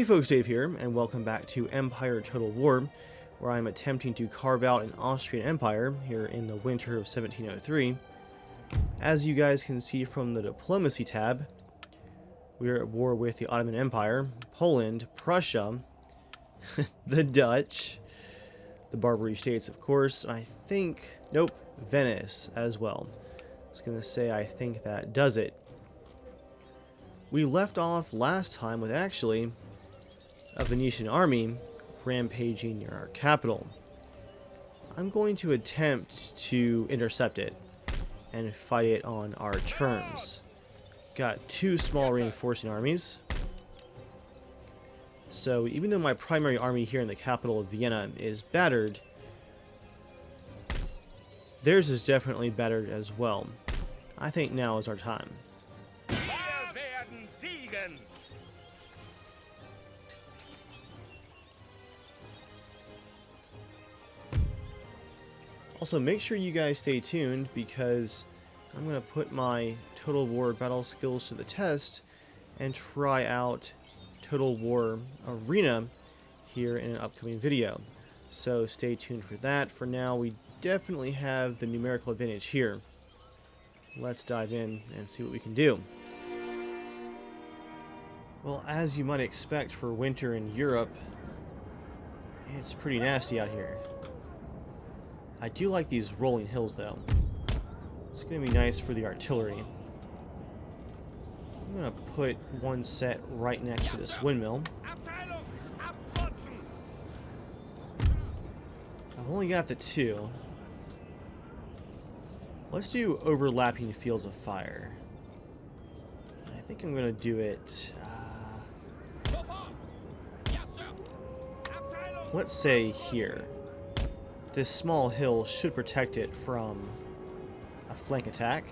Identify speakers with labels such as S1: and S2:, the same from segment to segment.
S1: Hey folks, Dave here, and welcome back to Empire Total War, where I'm attempting to carve out an Austrian empire here in the winter of 1703. As you guys can see from the Diplomacy tab, we are at war with the Ottoman Empire, Poland, Prussia, the Dutch, the Barbary States of course, and I think, nope, Venice as well. I was going to say I think that does it. We left off last time with actually a Venetian army rampaging near our capital. I'm going to attempt to intercept it and fight it on our terms. Got two small reinforcing armies. So even though my primary army here in the capital of Vienna is battered, theirs is definitely battered as well. I think now is our time. Also, make sure you guys stay tuned because I'm going to put my Total War battle skills to the test and try out Total War Arena here in an upcoming video. So stay tuned for that. For now, we definitely have the numerical advantage here. Let's dive in and see what we can do. Well, as you might expect for winter in Europe, it's pretty nasty out here. I do like these rolling hills though. It's going to be nice for the artillery. I'm going to put one set right next to this windmill. I've only got the two. Let's do overlapping fields of fire. I think I'm going to do it... let's say here. This small hill should protect it from a flank attack.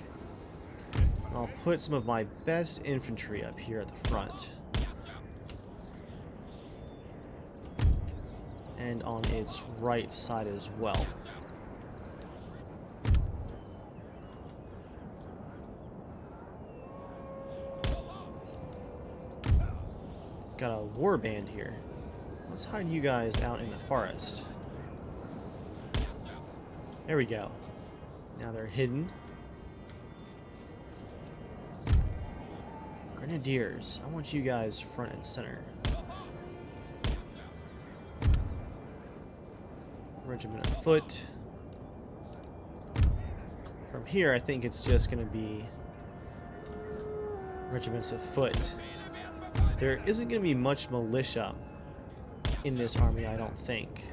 S1: I'll put some of my best infantry up here at the front. And on its right side as well. Got a warband here. Let's hide you guys out in the forest. There we go. Now they're hidden. Grenadiers, I want you guys front and center. Regiment of foot. From here, I think it's just going to be regiments of foot. There isn't going to be much militia in this army, I don't think.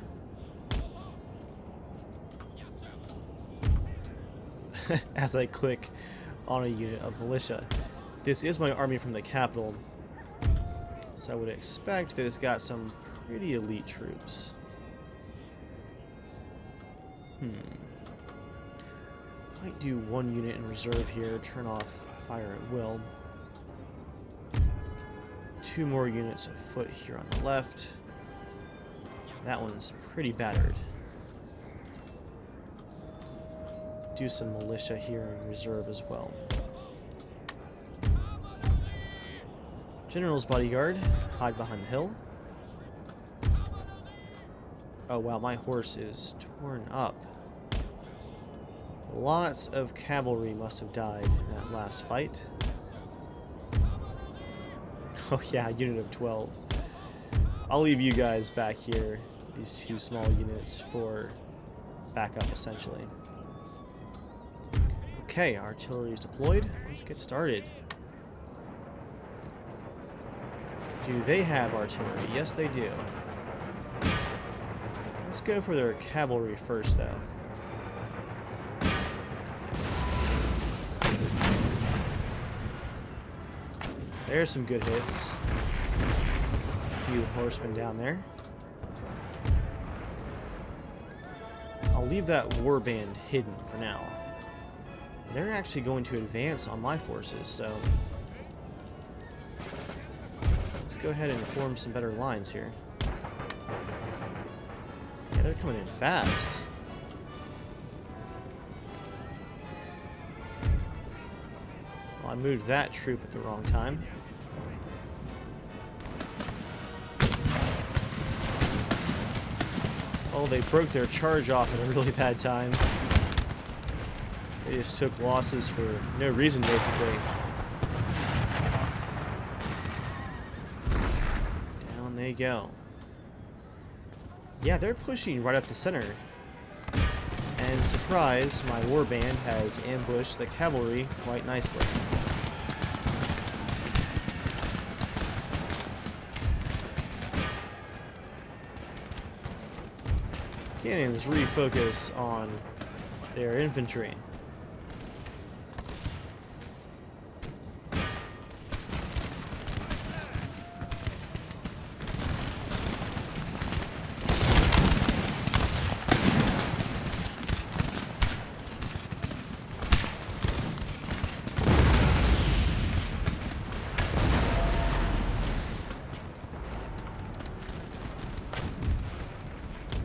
S1: As I click on a unit of militia. This is my army from the capital, so I would expect that it's got some pretty elite troops. Might do one unit in reserve here, turn off fire at will. Two more units of foot here on the left. That one's pretty battered. Do some militia here in reserve as well. General's bodyguard, hide behind the hill. Oh wow, my horse is torn up. Lots of cavalry must have died in that last fight. Oh yeah, unit of 12. I'll leave you guys back here, these two small units, for backup essentially. Okay, artillery is deployed. Let's get started. Do they have artillery? Yes, they do. Let's go for their cavalry first, though. There's some good hits. A few horsemen down there. I'll leave that warband hidden for now. They're actually going to advance on my forces, so let's go ahead and form some better lines here. Yeah, they're coming in fast. Well, I moved that troop at the wrong time. Oh, they broke their charge off at a really bad time. They just took losses for no reason, basically. Down they go. Yeah, they're pushing right up the center. And surprise, my warband has ambushed the cavalry quite nicely. Cannons refocus on their infantry.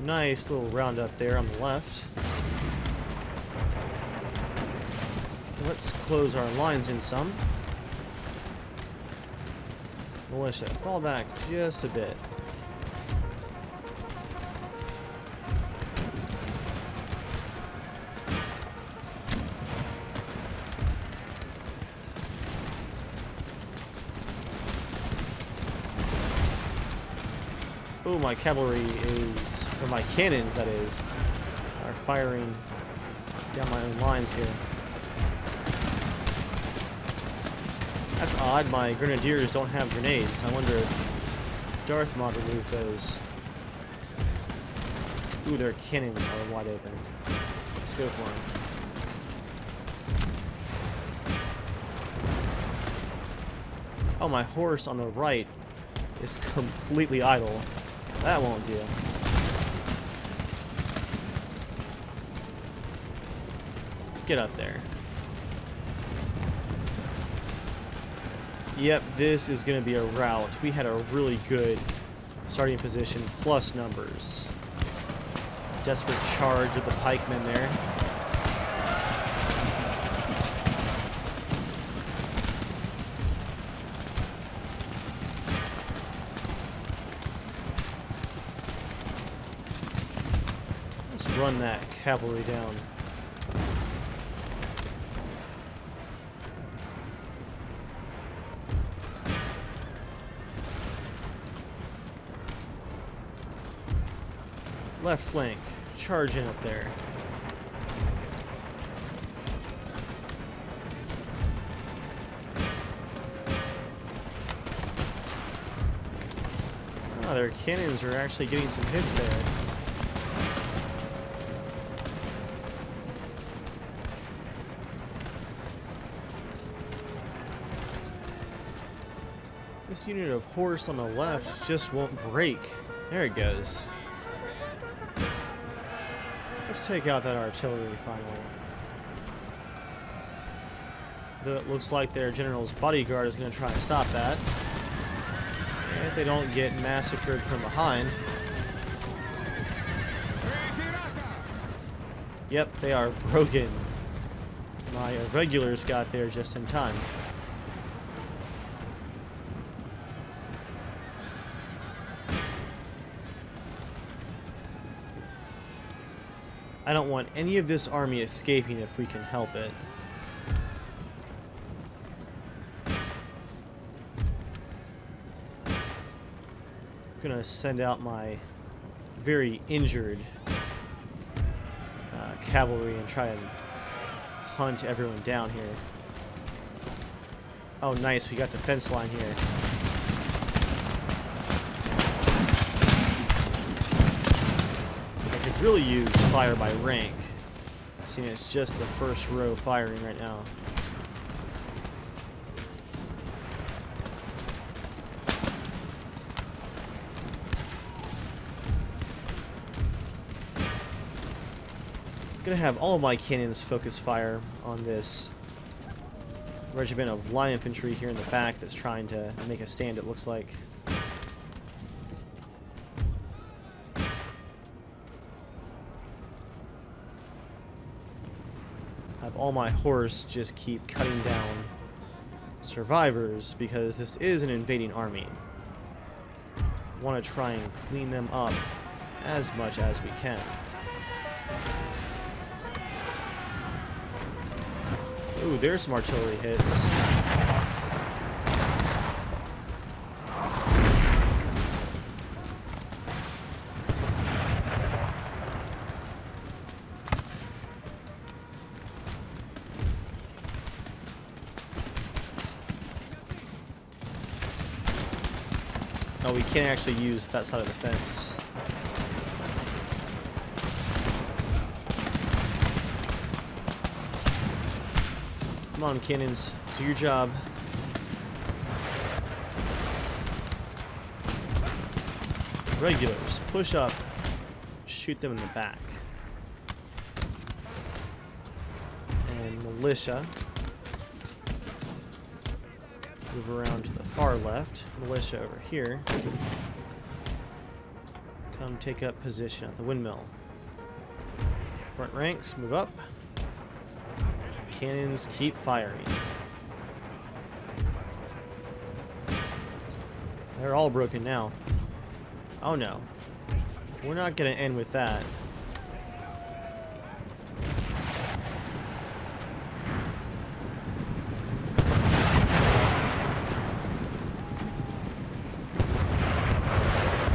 S1: Nice little roundup there on the left. Let's close our lines in some. Militia, fall back just a bit. Oh, my cavalry is, or my cannons, that is, are firing down my own lines here. That's odd, my grenadiers don't have grenades. I wonder if Darth Maul removed those. Ooh, their cannons are wide open. Let's go for them. Oh, my horse on the right is completely idle. That won't do. Get up there. Yep, this is going to be a rout. We had a really good starting position, plus numbers. Desperate charge of the pikemen there. Let's run that cavalry down. Left flank, charge in up there. Oh, their cannons are actually getting some hits there. This unit of horse on the left just won't break. There it goes. Let's take out that artillery finally. Though it looks like their general's bodyguard is going to try and stop that. And if they don't get massacred from behind. Yep, they are broken. My irregulars got there just in time. I don't want any of this army escaping if we can help it. I'm gonna send out my very injured cavalry and try and hunt everyone down here. Oh, nice, we got the fence line here. Really use fire by rank, seeing it's just the first row firing right now. Gonna have all of my cannons focus fire on this regiment of line infantry here in the back that's trying to make a stand, it looks like. Have all my horse just keep cutting down survivors because this is an invading army. I want to try and clean them up as much as we can. Ooh, there's some artillery hits. Oh, we can't actually use that side of the fence. Come on, cannons, do your job. Regulars, push up. Shoot them in the back. And militia. Move around to the far left. Militia over here. Come take up position at the windmill. Front ranks, move up. Cannons keep firing. They're all broken now. Oh no. We're not going to end with that.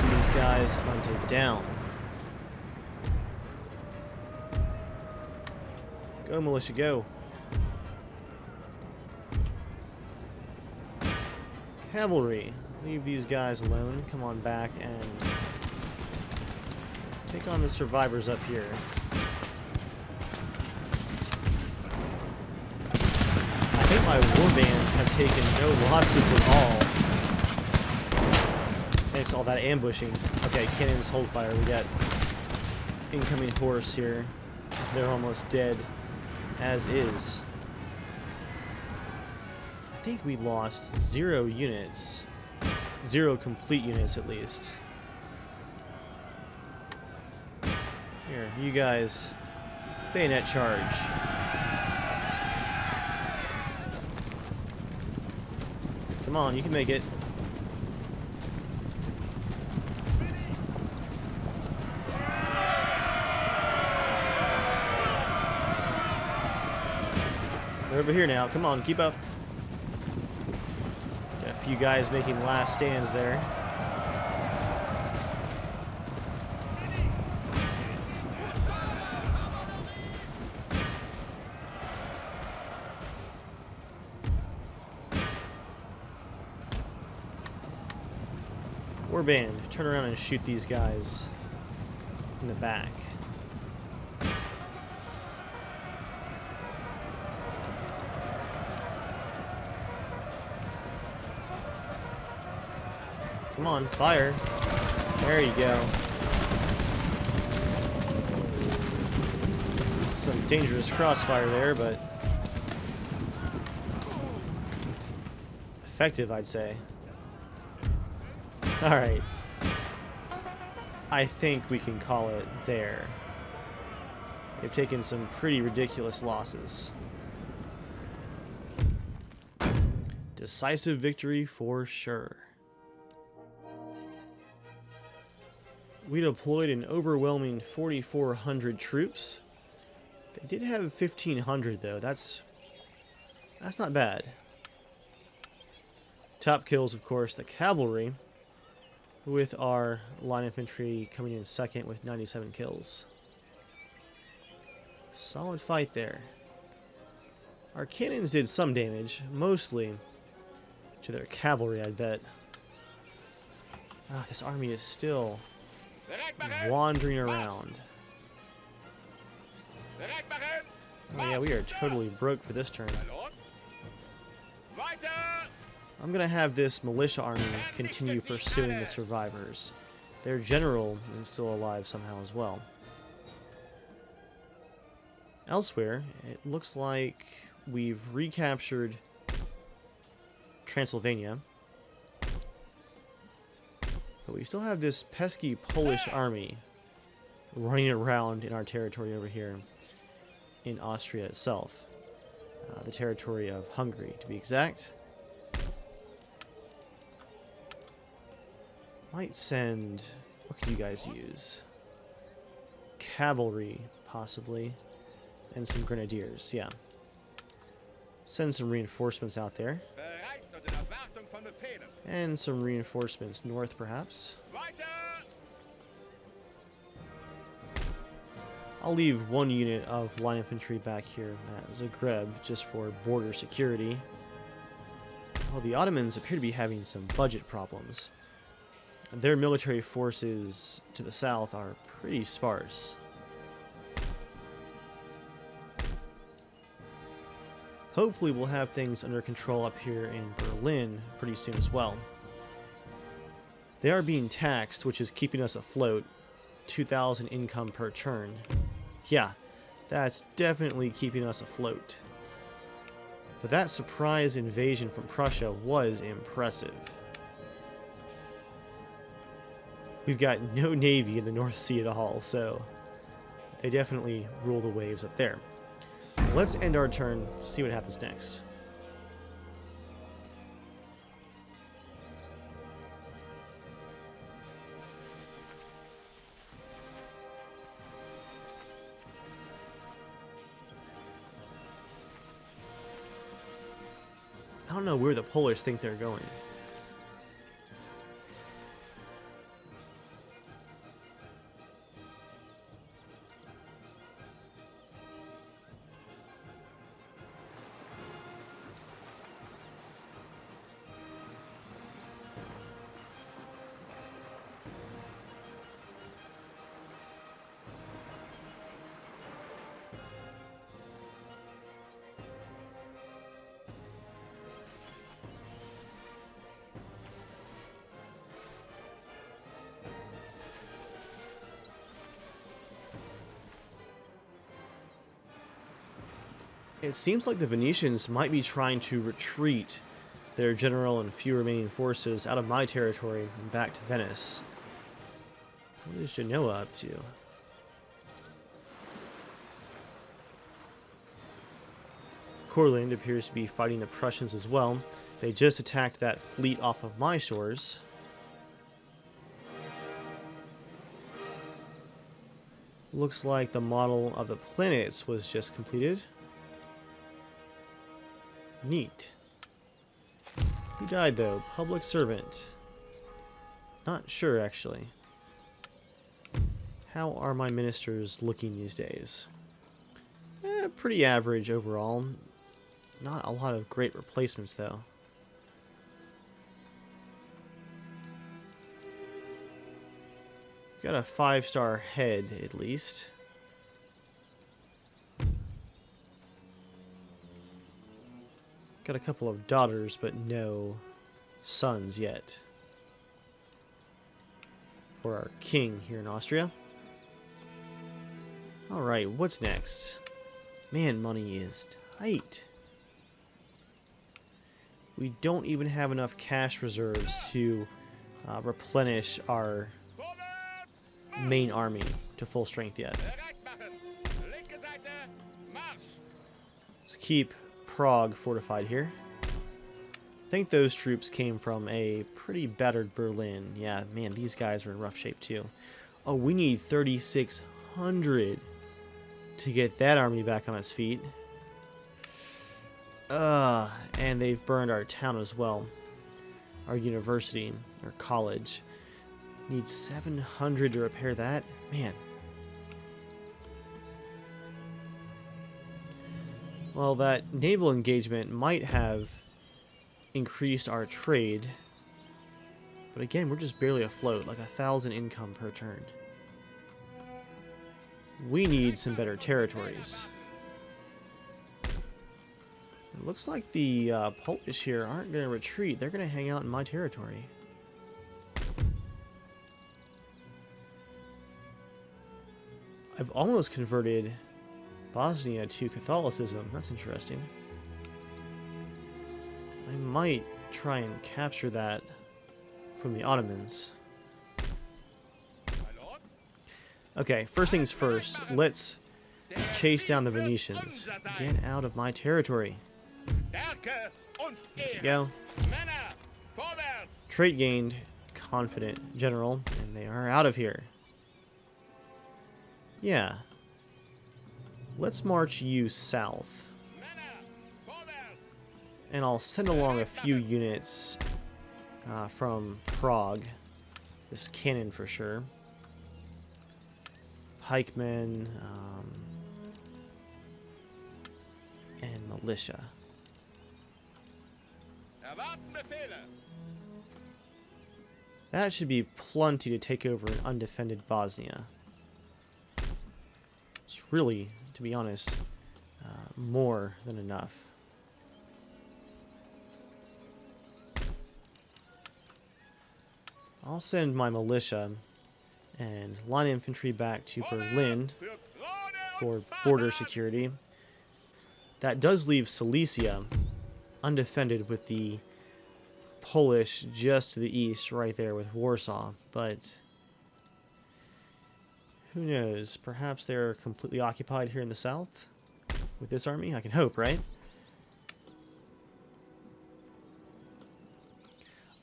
S1: These guys hunted down. Go, militia, go. Cavalry, leave these guys alone. Come on back and take on the survivors up here. I think my warband have taken no losses at all. Thanks to all that ambushing. Okay, cannons hold fire. We got incoming horse here. They're almost dead, as is. I think we lost 0 units. 0 complete units, at least. Here, you guys, bayonet charge. Come on, you can make it. They're over here now. Come on, keep up. Got a few guys making last stands there. Warband, turn around and shoot these guys in the back. Come on, fire. There you go. Some dangerous crossfire there, but effective, I'd say. Alright. I think we can call it there. They've taken some pretty ridiculous losses. Decisive victory for sure. We deployed an overwhelming 4,400 troops. They did have 1,500 though. That's not bad. Top kills, of course, the cavalry, with our line infantry coming in second with 97 kills. Solid fight there. Our cannons did some damage, mostly to their cavalry, I bet. Ah, this army is still wandering around. Oh yeah, we are totally broke for this turn. I'm gonna have this militia army continue pursuing the survivors. Their general is still alive somehow as well. Elsewhere, it looks like we've recaptured Transylvania. But we still have this pesky Polish army running around in our territory over here in Austria itself. The territory of Hungary, to be exact. Might send... what could you guys use? cavalry, possibly. And some grenadiers, yeah. Send some reinforcements out there. And some reinforcements north, perhaps. I'll leave one unit of line infantry back here at Zagreb, just for border security. Well, the Ottomans appear to be having some budget problems. Their military forces to the south are pretty sparse. Hopefully we'll have things under control up here in Berlin pretty soon as well. They are being taxed, which is keeping us afloat. 2,000 income per turn. Yeah, that's definitely keeping us afloat. But that surprise invasion from Prussia was impressive. We've got no navy in the North Sea at all, so they definitely rule the waves up there. Let's end our turn, see what happens next. I don't know where the Polish think they're going. It seems like the Venetians might be trying to retreat their general and few remaining forces out of my territory and back to Venice. What is Genoa up to? Courland appears to be fighting the Prussians as well. They just attacked that fleet off of my shores. Looks like the model of the planets was just completed. Neat. Who died though? Public servant. Not sure actually. How are my ministers looking these days? Pretty average overall. Not a lot of great replacements though. Got a 5-star head at least. Got a couple of daughters, but no sons yet. For our king here in Austria. Alright, what's next? Man, money is tight. We don't even have enough cash reserves to replenish our main army to full strength yet. Let's keep Prague fortified here. I think those troops came from a pretty battered Berlin. Yeah, man, these guys are in rough shape too. Oh, we need 3,600 to get that army back on its feet. And they've burned our town as well. Our university, our college. Need 700 to repair that? Man. Well, that naval engagement might have increased our trade. But again, we're just barely afloat, like 1,000 income per turn. We need some better territories. It looks like the Polish here aren't going to retreat. They're going to hang out in my territory. I've almost converted Bosnia to Catholicism. That's interesting. I might try and capture that from the Ottomans. Okay, first things first. Let's chase down the Venetians. Get out of my territory. There you go. Trait gained. Confident general. And they are out of here. Yeah. Let's march you south. And I'll send along a few units from Prague. This cannon for sure. Pikemen and militia. That should be plenty to take over an undefended Bosnia. It's really, to be honest, more than enough. I'll send my militia and line infantry back to Berlin for border security. That does leave Silesia undefended with the Polish just to the east right there with Warsaw, but who knows? Perhaps they're completely occupied here in the south with this army? I can hope, right?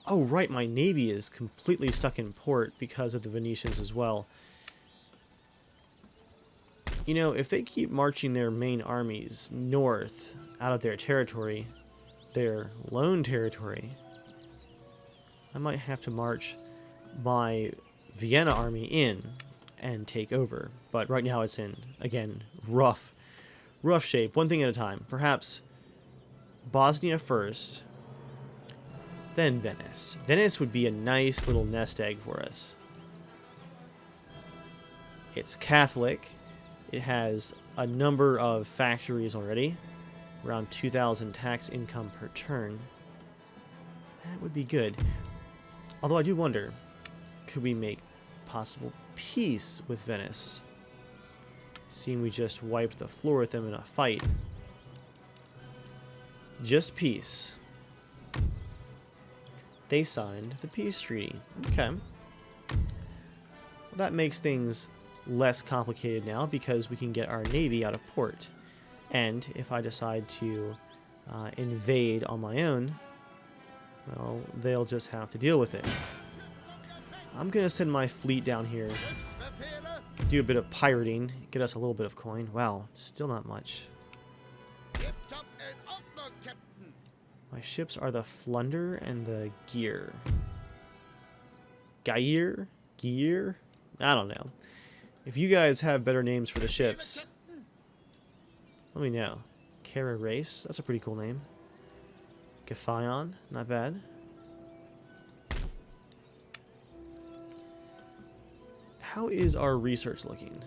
S1: Oh, right, my navy is completely stuck in port because of the Venetians as well. You know, if they keep marching their main armies north out of their territory, their lone territory, I might have to march my Vienna army in and take over. But right now it's in, again, rough shape. One thing at a time. Perhaps Bosnia first, then Venice. Venice would be a nice little nest egg for us. It's Catholic. It has a number of factories already. Around 2,000 tax income per turn. That would be good. Although I do wonder, could we make possible peace with Venice? Seeing we just wiped the floor with them in a fight. Just peace. They signed the peace treaty. Okay. Well, that makes things less complicated now because we can get our navy out of port. And if I decide to invade on my own, well, they'll just have to deal with it. I'm going to send my fleet down here, do a bit of pirating, get us a little bit of coin. Wow, still not much. My ships are the Flunder and the Gear. Gear? I don't know. If you guys have better names for the ships, let me know. Kara Race, that's a pretty cool name. Gaffion, not bad. How is our research looking?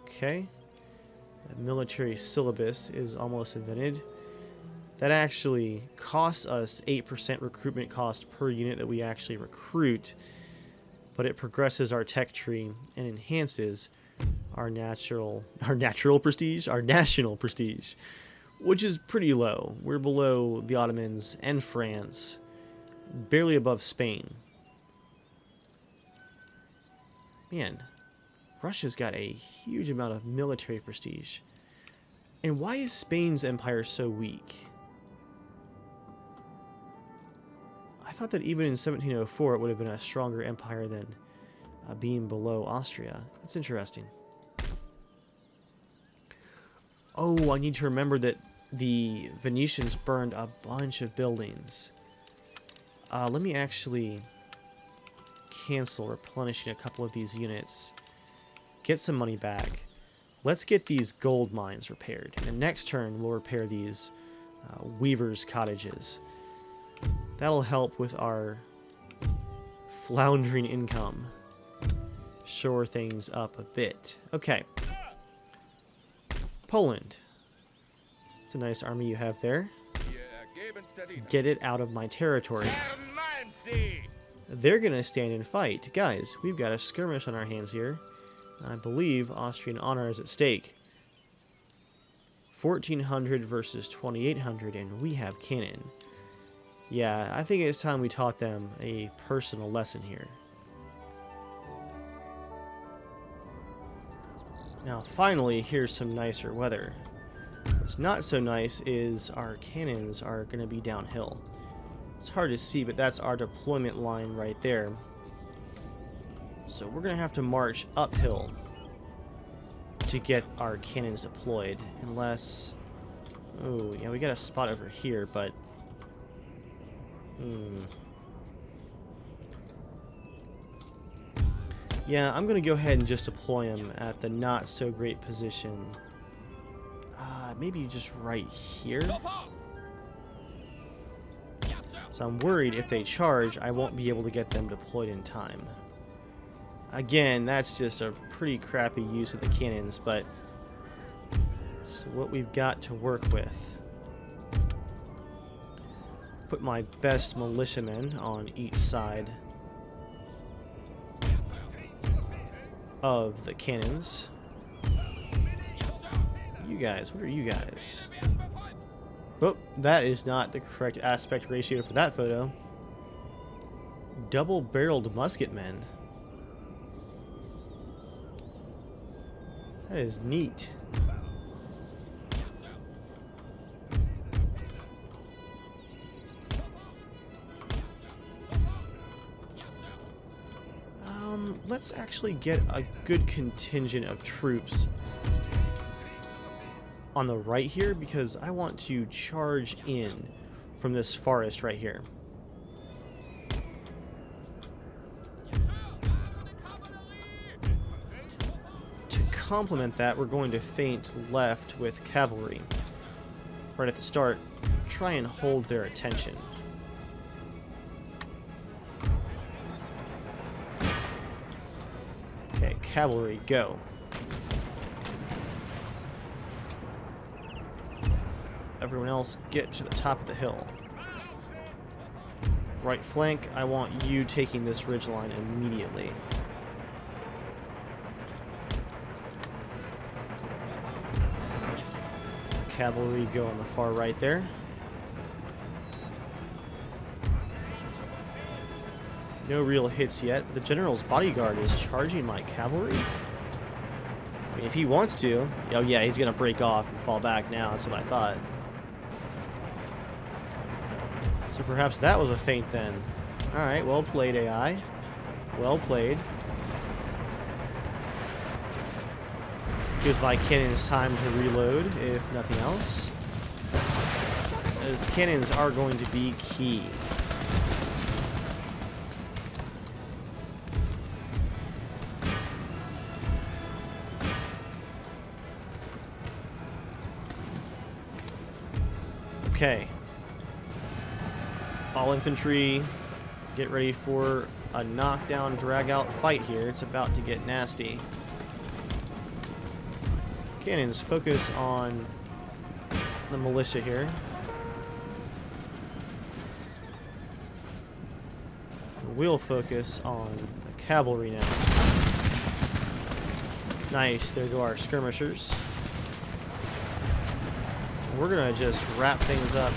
S1: Okay. The military syllabus is almost invented. That actually costs us 8% recruitment cost per unit that we actually recruit, but it progresses our tech tree and enhances our national prestige, which is pretty low. We're below the Ottomans and France, barely above Spain. Man, Russia's got a huge amount of military prestige. And why is Spain's empire so weak? I thought that even in 1704 it would have been a stronger empire than being below Austria. That's interesting. Oh, I need to remember that the Venetians burned a bunch of buildings. Let me actually cancel replenishing a couple of these units. Get some money back. Let's get these gold mines repaired. And the next turn, we'll repair these weavers' cottages. That'll help with our floundering income. Shore things up a bit. Okay. Poland. It's a nice army you have there. Get it out of my territory. They're gonna stand and fight. Guys, we've got a skirmish on our hands here. I believe Austrian honor is at stake. 1,400 versus 2,800, and we have cannon. Yeah, I think it's time we taught them a personal lesson here. Now, finally, here's some nicer weather. What's not so nice is our cannons are going to be downhill. It's hard to see, but that's our deployment line right there. So we're going to have to march uphill to get our cannons deployed, unless... Oh, yeah, we got a spot over here, but... Yeah, I'm going to go ahead and just deploy them at the not-so-great position. Maybe just right here? So I'm worried if they charge, I won't be able to get them deployed in time. Again, that's just a pretty crappy use of the cannons, but it's what we've got to work with. Put my best militiamen on each side of the cannons. You guys, what are you guys? Oh, that is not the correct aspect ratio for that photo. Double-barreled musketmen. That is neat. Let's actually get a good contingent of troops on the right here, because I want to charge in from this forest right here. To complement that, we're going to feint left with cavalry right at the start, try and hold their attention. Okay, cavalry, go. Everyone else get to the top of the hill. Right flank, I want you taking this ridgeline immediately. Cavalry go on the far right there. No real hits yet. The general's bodyguard is charging my cavalry. I mean, if he wants to. Oh yeah, he's gonna break off and fall back now. That's what I thought. So perhaps that was a feint then. Alright, well played, AI. Well played. Gives my cannons time to reload, if nothing else. Those cannons are going to be key. Okay. All infantry, get ready for a knockdown, drag-out fight here. It's about to get nasty. Cannons, focus on the militia here. We'll focus on the cavalry now. Nice, there go our skirmishers. We're gonna just wrap things up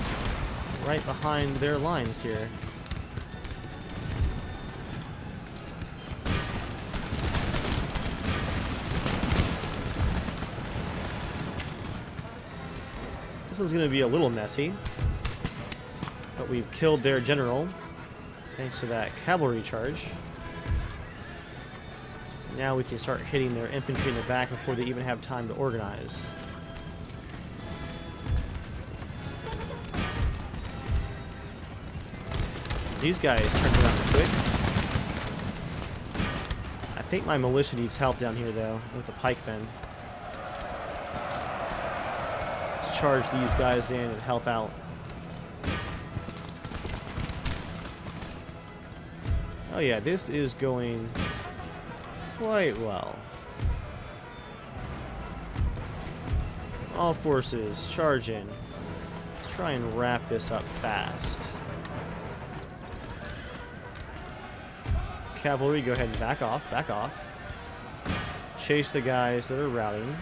S1: right behind their lines here. This one's going to be a little messy, but we've killed their general thanks to that cavalry charge. Now we can start hitting their infantry in the back before they even have time to organize. These guys turned around quick. I think my militia needs help down here, though, with the pikemen. Let's charge these guys in and help out. Oh yeah, this is going quite well. All forces, charge in. Let's try and wrap this up fast. Cavalry, go ahead and back off, back off. Chase the guys that are routing.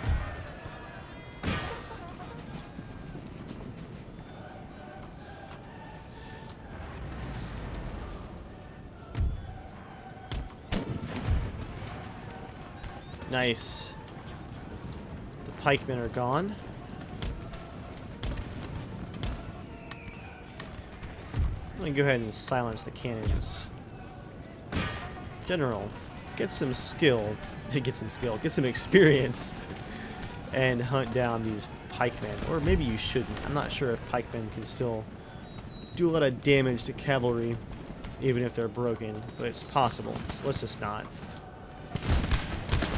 S1: Nice. The pikemen are gone. I'm gonna go ahead and silence the cannons. General, get some skill, get some experience, and hunt down these pikemen. Or maybe you shouldn't. I'm not sure if pikemen can still do a lot of damage to cavalry, even if they're broken, but it's possible. So let's just not.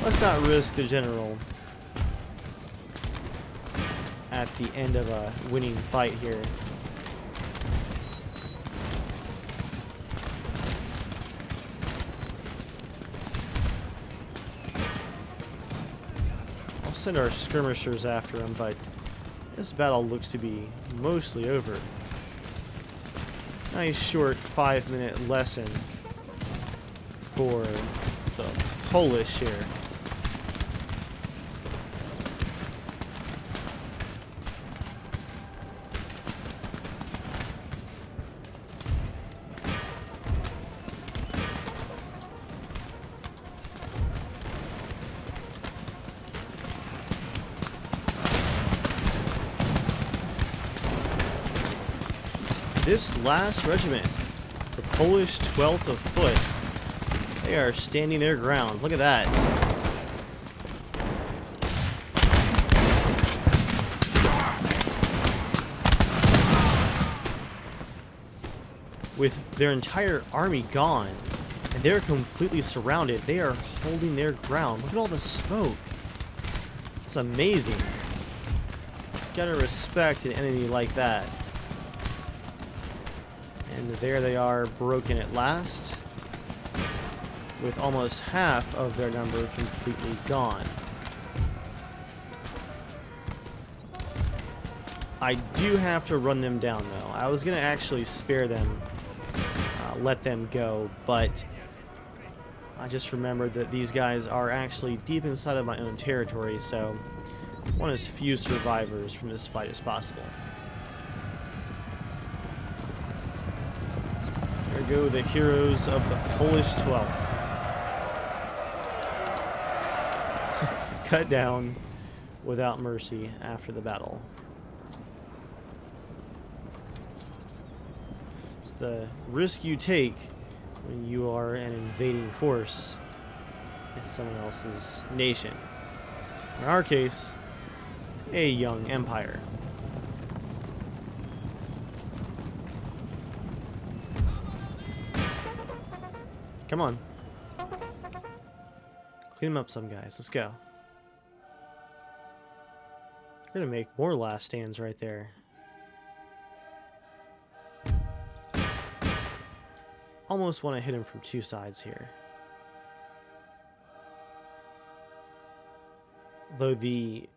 S1: Let's not risk the general at the end of a winning fight here. I'll send our skirmishers after him, but this battle looks to be mostly over. Nice short 5-minute lesson for the Polish here. This last regiment, the Polish 12th of Foot, they are standing their ground. Look at that. With their entire army gone, and they're completely surrounded, they are holding their ground. Look at all the smoke. It's amazing. Gotta respect an enemy like that. And there they are, broken at last, with almost half of their number completely gone. I do have to run them down, though. I was going to actually spare them, let them go, but I just remembered that these guys are actually deep inside of my own territory, so I want as few survivors from this fight as possible. There go the heroes of the Polish 12th. Cut down without mercy after the battle. It's the risk you take when you are an invading force in someone else's nation. In our case, a young empire. Come on. Clean them up some, guys. Let's go. We're gonna make more last stands right there. Almost want to hit him from two sides here. Though the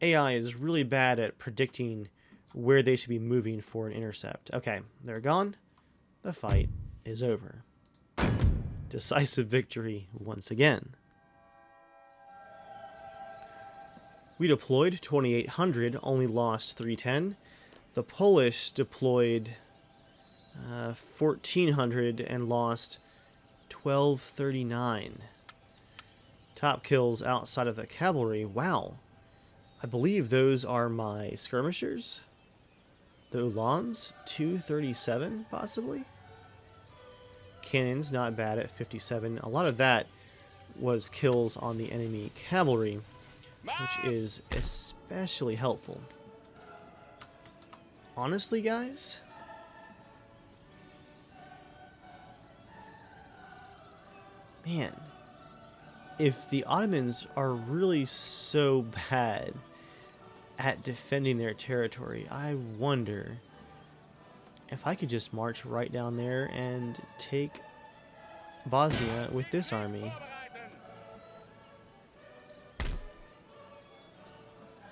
S1: AI is really bad at predicting where they should be moving for an intercept. Okay, they're gone. The fight is over. Decisive victory once again. We deployed 2,800, only lost 310. The Polish deployed 1,400 and lost 1,239. Top kills outside of the cavalry. Wow. I believe those are my skirmishers. The Uhlans, 237 possibly. Cannons, not bad at 57. A lot of that was kills on the enemy cavalry, which is especially helpful. Honestly, guys, man, if the Ottomans are really so bad at defending their territory, I wonder if I could just march right down there and take Bosnia with this army.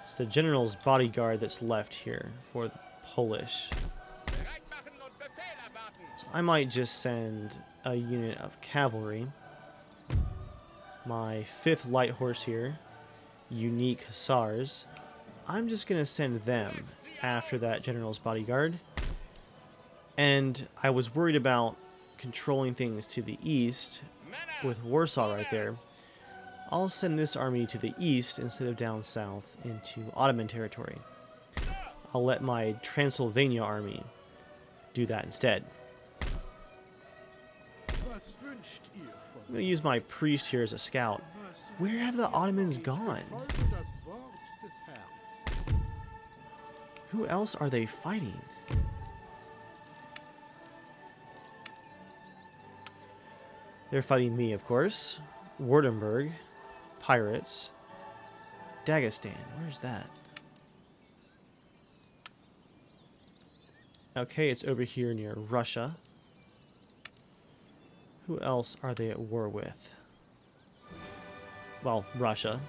S1: It's the general's bodyguard that's left here for the Polish. So I might just send a unit of cavalry. My 5th light horse here, unique hussars. I'm just going to send them after that general's bodyguard. And I was worried about controlling things to the east with Warsaw right there. I'll send this army to the east instead of down south into Ottoman territory. I'll let my Transylvania army do that instead.
S2: Was wünscht ihr von
S1: I'm going to use my priest here as a scout. Where have the Ottomans gone? Who else are they fighting? They're fighting me, of course. Württemberg. Pirates. Dagestan. Where's that? Okay, it's over here near Russia. Who else are they at war with? Well, Russia.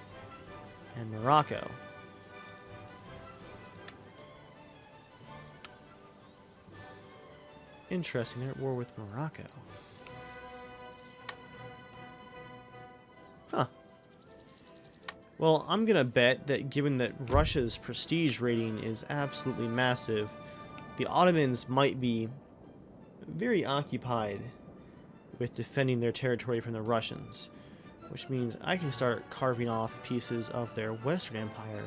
S1: And Morocco. Interesting, they're at war with Morocco. Huh. Well, I'm gonna bet that given that Russia's prestige rating is absolutely massive, the Ottomans might be very occupied with defending their territory from the Russians, which means I can start carving off pieces of their Western Empire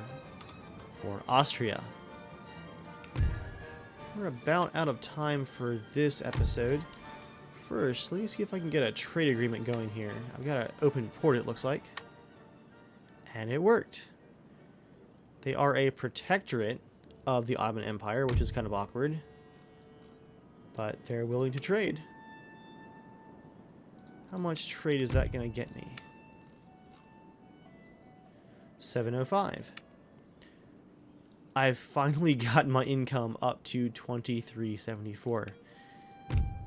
S1: for Austria. We're about out of time for this episode. First, let me see if I can get a trade agreement going here. I've got an open port, it looks like. And it worked. They are a protectorate of the Ottoman Empire, which is kind of awkward. But they're willing to trade. How much trade is that going to get me? 705. I've finally gotten my income up to 2374.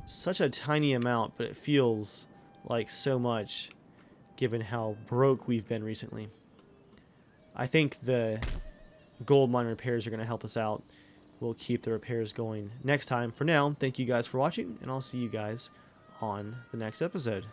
S1: Such a tiny amount, but it feels like so much given how broke we've been recently. I think the gold mine repairs are going to help us out. We'll keep the repairs going next time. For now, thank you guys for watching, and I'll see you guys on the next episode.